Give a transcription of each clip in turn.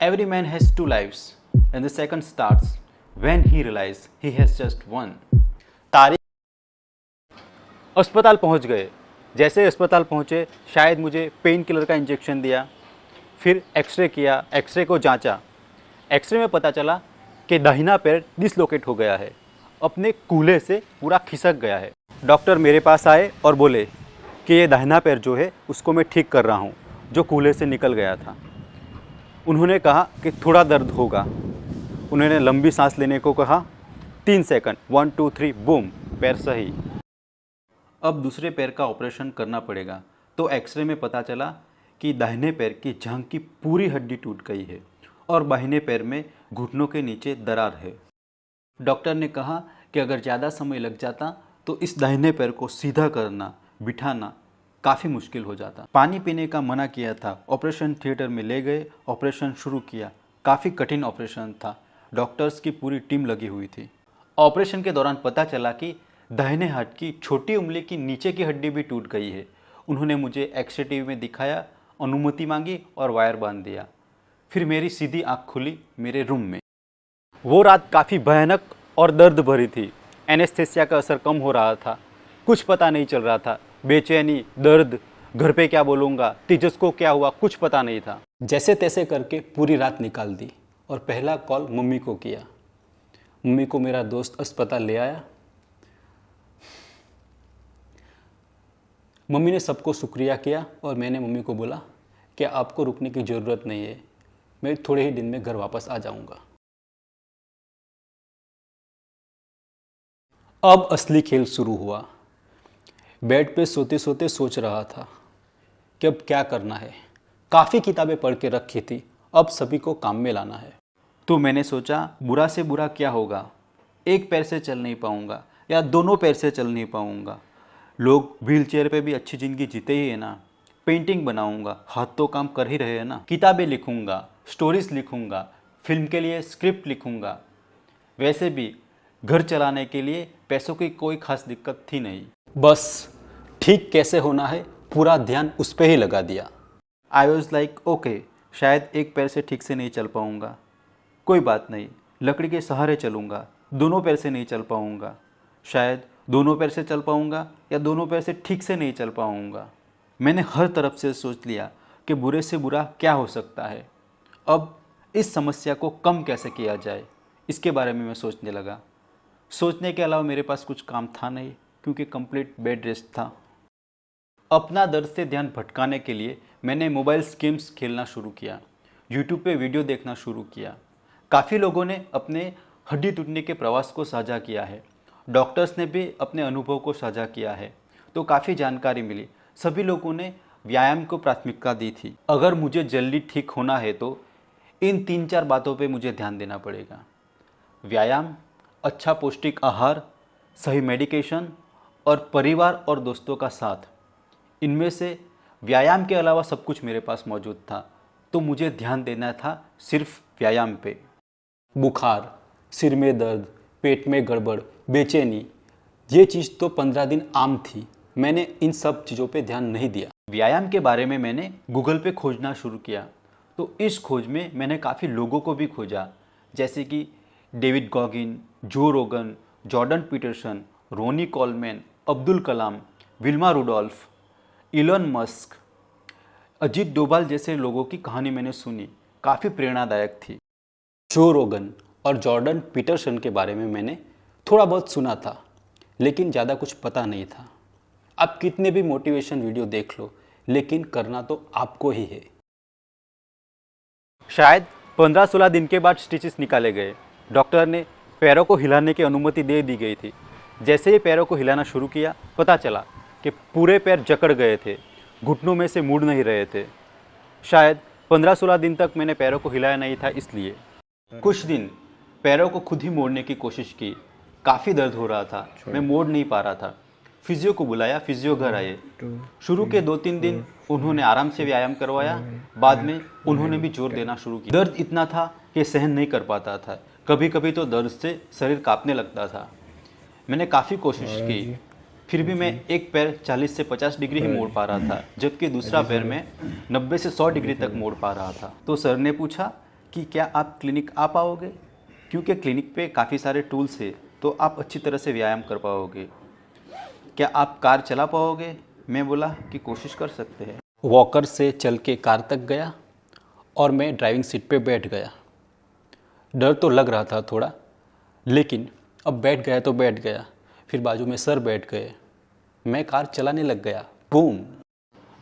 Every man has two lives, and the second starts when he realizes he has just one. तारीख अस्पताल पहुंच गए। जैसे अस्पताल पहुंचे, शायद मुझे पेन किलर का इंजेक्शन दिया, फिर एक्सरे किया, एक्सरे को जांचा। एक्सरे में पता चला कि दाहिना पैर डिसलोकेट हो गया है, अपने कूल्हे से पूरा खिसक गया है। डॉक्टर मेरे पास आए और बोले कि ये दाहिना पैर जो है उसको मैं ठीक कर रहा हूँ, जो कूल्हे से निकल गया था। उन्होंने कहा कि थोड़ा दर्द होगा। उन्होंने लंबी सांस लेने को कहा। 3 सेकंड, 1 2 3, बूम, पैर सही। अब दूसरे पैर का ऑपरेशन करना पड़ेगा। तो एक्सरे में पता चला कि दाहिने पैर की जांघ की पूरी हड्डी टूट गई है और बाहिने पैर में घुटनों के नीचे दरार है। डॉक्टर ने कहा कि अगर ज़्यादा समय लग जाता तो इस दाहिने पैर को सीधा करना, बिठाना काफ़ी मुश्किल हो जाता। पानी पीने का मना किया था। ऑपरेशन थिएटर में ले गए, ऑपरेशन शुरू किया। काफ़ी कठिन ऑपरेशन था। डॉक्टर्स की पूरी टीम लगी हुई थी। ऑपरेशन के दौरान पता चला कि दाहिने हाथ की छोटी उंगली की नीचे की हड्डी भी टूट गई है। उन्होंने मुझे एक्सरे टीवी में दिखाया, अनुमति मांगी और वायर बांध दिया। फिर मेरी सीधी आँख खुली मेरे रूम में। वो रात काफ़ी भयानक और दर्द भरी थी। एनेस्थेसिया का असर कम हो रहा था। कुछ पता नहीं चल रहा था। बेचैनी, दर्द, घर पे क्या बोलूँगा, तेजस को क्या हुआ, कुछ पता नहीं था। जैसे तैसे करके पूरी रात निकाल दी और पहला कॉल मम्मी को किया। मम्मी को मेरा दोस्त अस्पताल ले आया। मम्मी ने सबको शुक्रिया किया और मैंने मम्मी को बोला कि आपको रुकने की ज़रूरत नहीं है, मैं थोड़े ही दिन में घर वापस आ जाऊंगा। अब असली खेल शुरू हुआ। बेड पे सोते सोते सोच रहा था कि अब क्या करना है। काफ़ी किताबें पढ़ के रखी थी, अब सभी को काम में लाना है। तो मैंने सोचा बुरा से बुरा क्या होगा, एक पैर से चल नहीं पाऊंगा या दोनों पैर से चल नहीं पाऊंगा। लोग व्हील चेयर पर भी अच्छी ज़िंदगी जीते ही है ना। पेंटिंग बनाऊंगा, हाथ तो काम कर ही रहे हैं ना। किताबें लिखूंगा, स्टोरीज लिखूंगा, फिल्म के लिए स्क्रिप्ट लिखूंगा। वैसे भी घर चलाने के लिए पैसों की कोई खास दिक्कत थी नहीं। बस ठीक कैसे होना है पूरा ध्यान उस पर ही लगा दिया। आई वॉज लाइक ओके, शायद एक पैर से ठीक से नहीं चल पाऊँगा, कोई बात नहीं, लकड़ी के सहारे चलूँगा। दोनों पैर से नहीं चल पाऊँगा, शायद दोनों पैर से चल पाऊँगा या दोनों पैर से ठीक से नहीं चल पाऊँगा। मैंने हर तरफ से सोच लिया कि बुरे से बुरा क्या हो सकता है। अब इस समस्या को कम कैसे किया जाए, इसके बारे में मैं सोचने लगा। सोचने के अलावा मेरे पास कुछ काम था नहीं, क्योंकि कंप्लीट बेड रेस्ट था। अपना दर्द से ध्यान भटकाने के लिए मैंने मोबाइल गेम्स खेलना शुरू किया, यूट्यूब पे वीडियो देखना शुरू किया। काफ़ी लोगों ने अपने हड्डी टूटने के प्रवास को साझा किया है। डॉक्टर्स ने भी अपने अनुभव को साझा किया है, तो काफ़ी जानकारी मिली। सभी लोगों ने व्यायाम को प्राथमिकता दी थी। अगर मुझे जल्दी ठीक होना है तो इन 3-4 बातों पे मुझे ध्यान देना पड़ेगा। व्यायाम, अच्छा पौष्टिक आहार, सही मेडिकेशन और परिवार और दोस्तों का साथ। इनमें से व्यायाम के अलावा सब कुछ मेरे पास मौजूद था, तो मुझे ध्यान देना था सिर्फ व्यायाम पे। बुखार, सिर में दर्द, पेट में गड़बड़, बेचैनी, ये चीज़ तो 15 दिन आम थी। मैंने इन सब चीज़ों पे ध्यान नहीं दिया। व्यायाम के बारे में मैंने गूगल पे खोजना शुरू किया, तो इस खोज में मैंने काफ़ी लोगों को भी खोजा, जैसे कि David Goggins, Joe Rogan, Jordan Peterson, Ronnie Coleman, Abdul Kalam, Wilma Rudolph, Elon Musk, Ajit Doval जैसे लोगों की कहानी मैंने सुनी, काफ़ी प्रेरणादायक थी। जो रोगन और जॉर्डन पीटरसन के बारे में मैंने थोड़ा बहुत सुना था, लेकिन ज़्यादा कुछ पता नहीं था। आप कितने भी मोटिवेशन वीडियो देख लो, लेकिन करना तो आपको ही है। शायद 15-16 दिन के बाद स्टिचेस निकाले गए। डॉक्टर ने पैरों को हिलाने की अनुमति दे दी गई थी। जैसे ही पैरों को हिलाना शुरू किया, पता चला कि पूरे पैर जकड़ गए थे, घुटनों में से मुड़ नहीं रहे थे। शायद 15-16 दिन तक मैंने पैरों को हिलाया नहीं था, इसलिए। कुछ दिन पैरों को खुद ही मोड़ने की कोशिश की, काफ़ी दर्द हो रहा था, मैं मोड़ नहीं पा रहा था। फिजियो को बुलाया, फिजियो घर आए। शुरू के 2-3 दिन उन्होंने आराम से व्यायाम करवाया, बाद में उन्होंने भी जोर देना शुरू किया। दर्द इतना था कि सहन नहीं कर पाता था, कभी कभी तो दर्द से शरीर कांपने लगता था। मैंने काफ़ी कोशिश की, फिर भी मैं एक पैर 40 से 50 डिग्री ही मोड़ पा रहा था, जबकि दूसरा पैर मैं 90 से 100 डिग्री तक मोड़ पा रहा था। तो सर ने पूछा कि क्या आप क्लिनिक आ पाओगे, क्योंकि क्लिनिक पे काफ़ी सारे टूल्स है तो आप अच्छी तरह से व्यायाम कर पाओगे। क्या आप कार चला पाओगे? मैं बोला कि कोशिश कर सकते हैं। वॉकर से चल के कार तक गया और मैं ड्राइविंग सीट पे बैठ गया। डर तो लग रहा था थोड़ा, लेकिन अब बैठ गया तो बैठ गया। फिर बाजू में सर बैठ गए, मैं कार चलाने लग गया। बूम।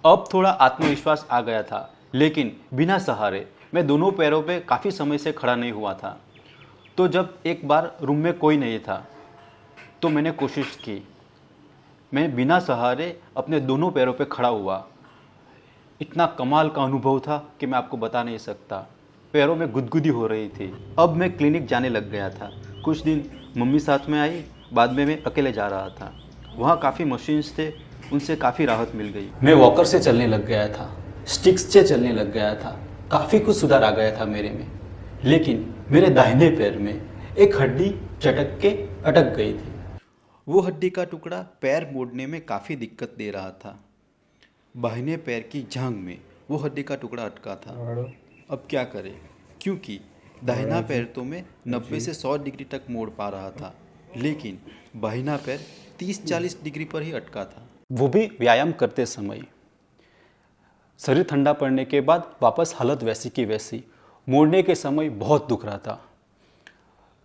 अब थोड़ा आत्मविश्वास आ गया था, लेकिन बिना सहारे मैं दोनों पैरों पे काफ़ी समय से खड़ा नहीं हुआ था। तो जब एक बार रूम में कोई नहीं था तो मैंने कोशिश की। मैं बिना सहारे अपने दोनों पैरों पे खड़ा हुआ। इतना कमाल का अनुभव था कि मैं आपको बता नहीं सकता। पैरों में गुदगुदी हो रही थी। अब मैं क्लिनिक जाने लग गया था। कुछ दिन मम्मी साथ में आई, बाद में मैं अकेले जा रहा था। वहाँ काफ़ी मशीन्स थे, उनसे काफ़ी राहत मिल गई। मैं वॉकर से चलने लग गया था, स्टिक्स से चलने लग गया था। काफ़ी कुछ सुधार आ गया था मेरे में। लेकिन मेरे दाहिने पैर में एक हड्डी चटक के अटक गई थी। वो हड्डी का टुकड़ा पैर मोड़ने में काफ़ी दिक्कत दे रहा था। बाहिने पैर की जांघ में वो हड्डी का टुकड़ा अटका था। अब क्या करें, क्योंकि दाहिना पैर तो मैं 90 से 100 डिग्री तक मोड़ पा रहा था, लेकिन बाहिना पैर 30-40 डिग्री पर ही अटका था। वो भी व्यायाम करते समय। शरीर ठंडा पड़ने के बाद वापस हालत वैसी की वैसी। मोड़ने के समय बहुत दुख रहा था।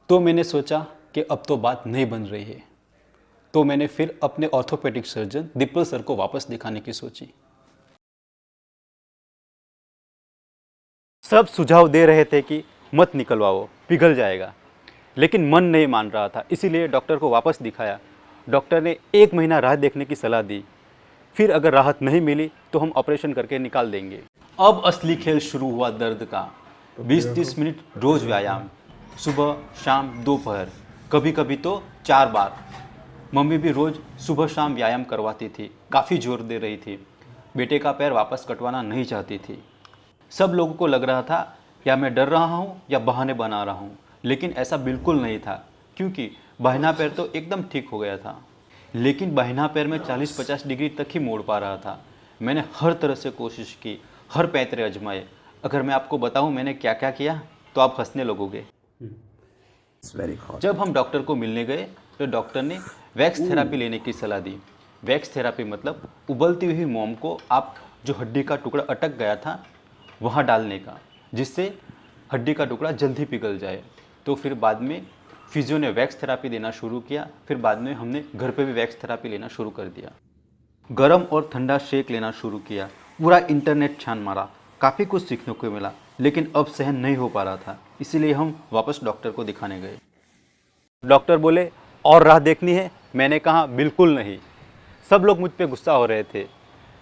तो मैंने सोचा कि अब तो बात नहीं बन रही है। तो मैंने फिर अपने ऑर्थोपेडिक सर्जन दीपल सर को वापस दिखाने की सोची। सब सुझाव दे रहे थे कि मत निकलवाओ, पिघल जाएगा, लेकिन मन नहीं मान रहा था। इसीलिए डॉक्टर को वापस दिखाया। डॉक्टर ने 1 महीना राह देखने की सलाह दी। फिर अगर राहत नहीं मिली तो हम ऑपरेशन करके निकाल देंगे। अब असली खेल शुरू हुआ दर्द का। 20-30 मिनट रोज व्यायाम, सुबह शाम दोपहर, कभी कभी तो 4 बार। मम्मी भी रोज सुबह शाम व्यायाम करवाती थी, काफ़ी जोर दे रही थी। बेटे का पैर वापस कटवाना नहीं चाहती थी। सब लोगों को लग रहा था या मैं डर रहा हूँ या बहाने बना रहा हूँ, लेकिन ऐसा बिल्कुल नहीं था, क्योंकि बाहिना पैर तो एकदम ठीक हो गया था। लेकिन बाहिना पैर में 40-50 डिग्री तक ही मोड़ पा रहा था। मैंने हर तरह से कोशिश की, हर पैतरे आजमाए। अगर मैं आपको बताऊं मैंने क्या क्या किया तो आप हंसने लगोगे। जब हम डॉक्टर को मिलने गए तो डॉक्टर ने वैक्स थेरापी लेने की सलाह दी। वैक्स थेरापी मतलब उबलती हुई मोम को आप जो हड्डी का टुकड़ा अटक गया था वहाँ डालने का, जिससे हड्डी का टुकड़ा जल्दी पिघल जाए। तो फिर बाद में फिजियो ने वैक्स थेरापी देना शुरू किया। फिर बाद में हमने घर पे भी वैक्स थेरापी लेना शुरू कर दिया। गर्म और ठंडा शेक लेना शुरू किया। पूरा इंटरनेट छान मारा, काफ़ी कुछ सीखने को मिला, लेकिन अब सहन नहीं हो पा रहा था। इसीलिए हम वापस डॉक्टर को दिखाने गए। डॉक्टर बोले और राह देखनी है? मैंने कहा बिल्कुल नहीं। सब लोग मुझ पे गुस्सा हो रहे थे।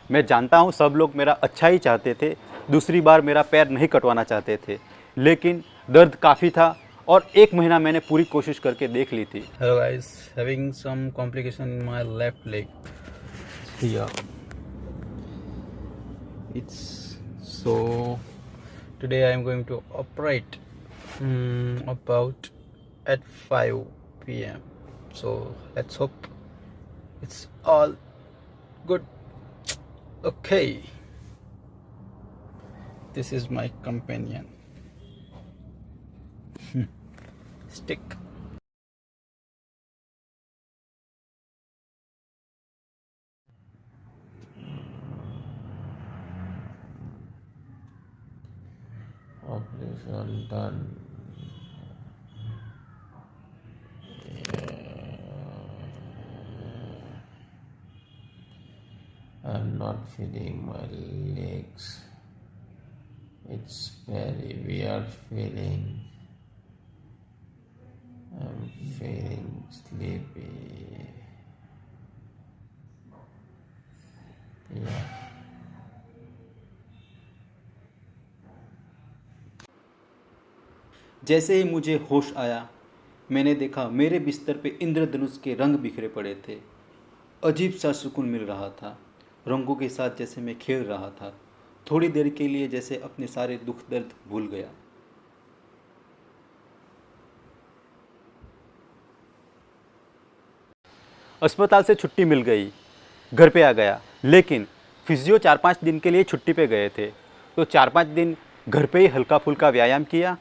मैं जानता हूँ सब लोग मेरा अच्छा ही चाहते थे, दूसरी बार मेरा पैर नहीं कटवाना चाहते थे, लेकिन दर्द काफ़ी था और 1 महीना मैंने पूरी कोशिश करके देख ली थी। Hello guys, having some complication in my left leg. Yeah. It's so today I am going to operate about at 5 p.m. So let's hope it's all good. Okay. This is my companion. Stick. Operation done. I'm not feeling my legs. It's very weird feeling. I'm feeling sleepy. Yeah. जैसे ही मुझे होश आया, मैंने देखा मेरे बिस्तर पे इंद्रधनुष के रंग बिखरे पड़े थे। अजीब सा सुकून मिल रहा था। रंगों के साथ जैसे मैं खेल रहा था। थोड़ी देर के लिए जैसे अपने सारे दुख दर्द भूल गया। अस्पताल से छुट्टी मिल गई, घर पे आ गया, लेकिन फिजियो 4-5 दिन के लिए छुट्टी पे गए थे। तो 4-5 दिन घर पे ही हल्का फुल्का व्यायाम किया।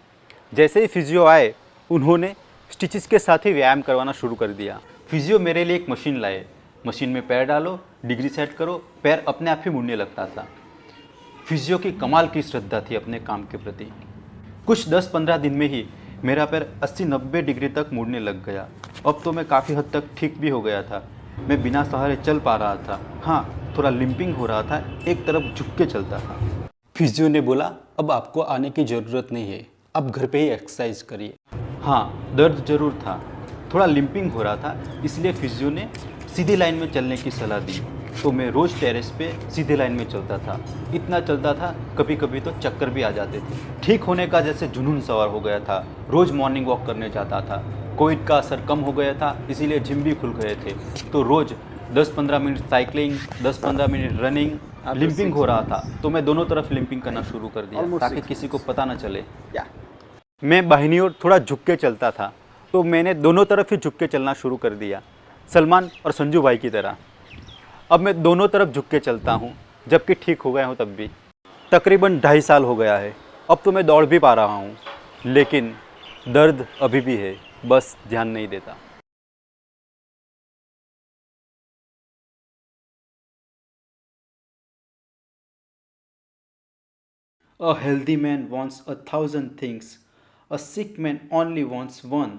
जैसे ही फिजियो आए उन्होंने स्टिचेस के साथ ही व्यायाम करवाना शुरू कर दिया। फिजियो मेरे लिए एक मशीन लाए। मशीन में पैर डालो, डिग्री सेट करो, पैर अपने आप ही मुड़ने लगता था। फिजियो की कमाल की श्रद्धा थी अपने काम के प्रति। कुछ 10-15 दिन में ही मेरा पैर 80-90 डिग्री तक मुड़ने लग गया। अब तो मैं काफ़ी हद तक ठीक भी हो गया था। मैं बिना सहारे चल पा रहा था। हाँ, थोड़ा लिम्पिंग हो रहा था, एक तरफ झुक के चलता था। फिजियो ने बोला अब आपको आने की ज़रूरत नहीं है, आप घर पे ही एक्सरसाइज करिए। हाँ, दर्द जरूर था, थोड़ा लिम्पिंग हो रहा था, इसलिए फिजियो ने सीधी लाइन में चलने की सलाह दी। तो मैं रोज़ टेरेस पे सीधे लाइन में चलता था। इतना चलता था, कभी कभी तो चक्कर भी आ जाते थे। ठीक होने का जैसे जुनून सवार हो गया था। रोज़ मॉर्निंग वॉक करने जाता था। कोविड का असर कम हो गया था, इसीलिए जिम भी खुल गए थे। तो रोज़ 10-15 minute cycling, 10-15 minute running. Limping हो रहा था तो मैं दोनों तरफ लिम्पिंग करना शुरू कर दिया ताकि किसी को पता ना चले। मैं बाहिनी ओर थोड़ा झुक के चलता था, तो मैंने दोनों तरफ ही झुक के चलना शुरू कर दिया, सलमान और संजू भाई की तरह। अब मैं दोनों तरफ झुक के चलता हूँ, जबकि ठीक हो गया हूँ तब भी। तकरीबन 2.5 साल हो गया है। अब तो मैं दौड़ भी पा रहा हूँ, लेकिन दर्द अभी भी है, बस ध्यान नहीं देता। A healthy man wants 1,000 things. A sick man only wants one.